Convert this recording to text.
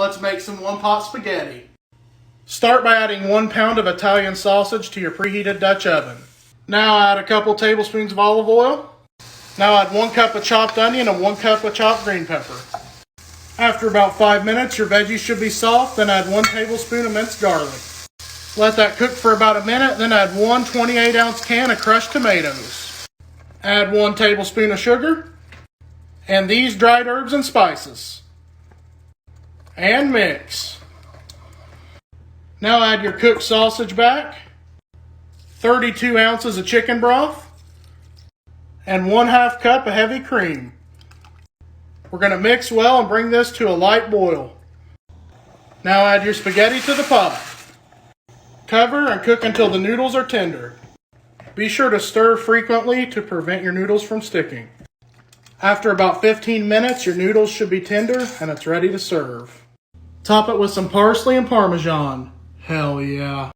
let's make some one-pot spaghetti. Start by adding 1 pound of Italian sausage to your preheated Dutch oven. Now add a couple tablespoons of olive oil. Now add 1 cup of chopped onion and 1 cup of chopped green pepper. After about 5 minutes, your veggies should be soft, then add 1 tablespoon of minced garlic. Let that cook for about a minute, then add 1 28-ounce can of crushed tomatoes. Add 1 tablespoon of sugar, and these dried herbs and spices. And mix. Now add your cooked sausage back, 32 ounces of chicken broth, and 1/2 cup of heavy cream. We're going to mix well and bring this to a light boil. Now add your spaghetti to the pot. Cover and cook until the noodles are tender. Be sure to stir frequently to prevent your noodles from sticking. After about 15 minutes, your noodles should be tender and it's ready to serve. Top it with some parsley and Parmesan. Hell yeah.